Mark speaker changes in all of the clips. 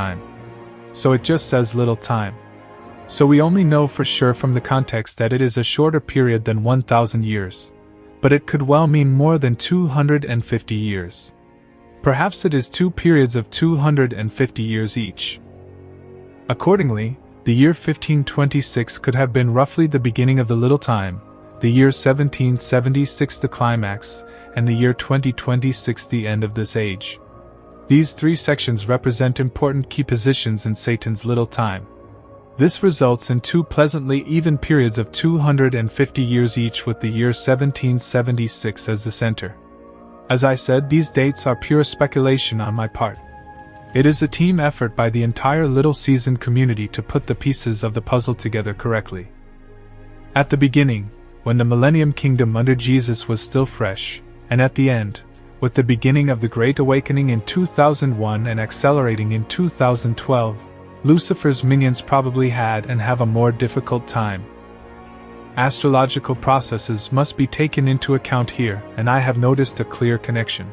Speaker 1: time. So it just says little time. So we only know for sure from the context that it is a shorter period than 1,000 years. But it could well mean more than 250 years. Perhaps it is 2 periods of 250 years each. Accordingly, the year 1526 could have been roughly the beginning of the little time, the year 1776 the climax, and the year 2026 the end of this age. These 3 sections represent important key positions in Satan's little time. This results in 2 pleasantly even periods of 250 years each, with the year 1776 as the center. As I said, these dates are pure speculation on my part. It is a team effort by the entire Little Season community to put the pieces of the puzzle together correctly. At the beginning, when the Millennium Kingdom under Jesus was still fresh, and at the end, with the beginning of the Great Awakening in 2001 and accelerating in 2012, Lucifer's minions probably had and have a more difficult time. Astrological processes must be taken into account here, and I have noticed a clear connection.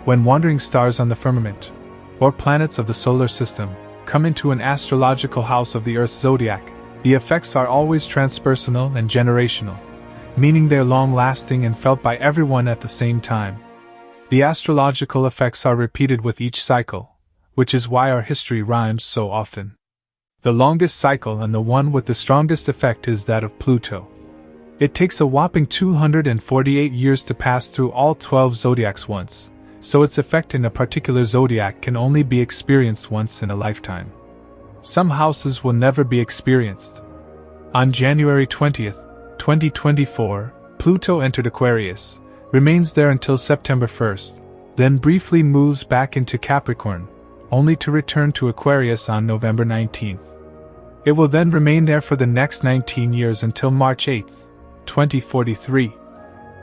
Speaker 1: When wandering stars on the firmament, or planets of the solar system, come into an astrological house of the Earth's zodiac, the effects are always transpersonal and generational, meaning they're long-lasting and felt by everyone at the same time. The astrological effects are repeated with each cycle, which is why our history rhymes so often. The longest cycle and the one with the strongest effect is that of Pluto. It takes a whopping 248 years to pass through all 12 zodiacs once, so its effect in a particular zodiac can only be experienced once in a lifetime. Some houses will never be experienced. On January 20th, 2024, Pluto entered Aquarius, remains there until September 1st, then briefly moves back into Capricorn, only to return to Aquarius on November 19th. It will then remain there for the next 19 years until March 8th, 2043.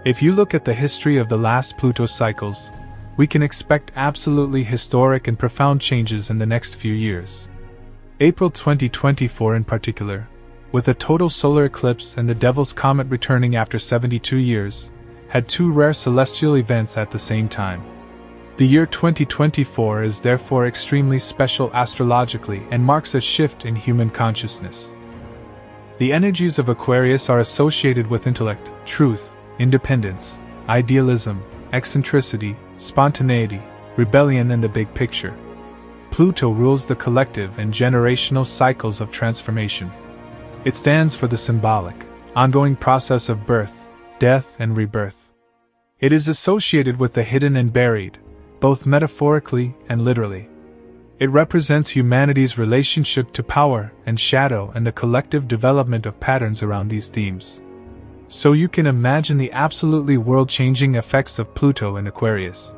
Speaker 1: If you look at the history of the last Pluto cycles, we can expect absolutely historic and profound changes in the next few years. April 2024 in particular, with a total solar eclipse and the Devil's Comet returning after 72 years, had 2 rare celestial events at the same time. The year 2024 is therefore extremely special astrologically and marks a shift in human consciousness. The energies of Aquarius are associated with intellect, truth, independence, idealism, eccentricity, spontaneity, rebellion, and the big picture. Pluto rules the collective and generational cycles of transformation. It stands for the symbolic, ongoing process of birth, death, and rebirth. It is associated with the hidden and buried, both metaphorically and literally. It represents humanity's relationship to power and shadow and the collective development of patterns around these themes. So you can imagine the absolutely world-changing effects of Pluto in Aquarius.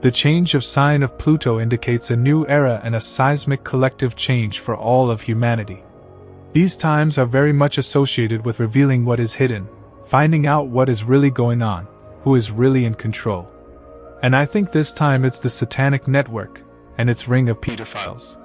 Speaker 1: The change of sign of Pluto indicates a new era and a seismic collective change for all of humanity. These times are very much associated with revealing what is hidden, finding out what is really going on, who is really in control. And I think this time it's the satanic network and its ring of pedophiles.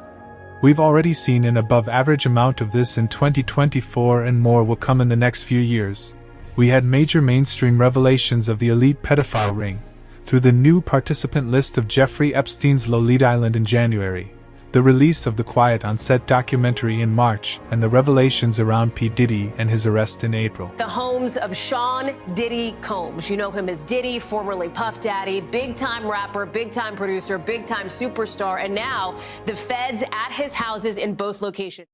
Speaker 1: We've already seen an above-average amount of this in 2024, and more will come in the next few years. We had major mainstream revelations of the elite pedophile ring, through the new participant list of Jeffrey Epstein's Lolita Island in January, the release of the Quiet on Set documentary in March, and the revelations around P. Diddy and his arrest in April.
Speaker 2: The homes of Sean Diddy Combs. You know him as Diddy, formerly Puff Daddy, big-time rapper, big-time producer, big-time superstar, and now the feds at his houses in both locations.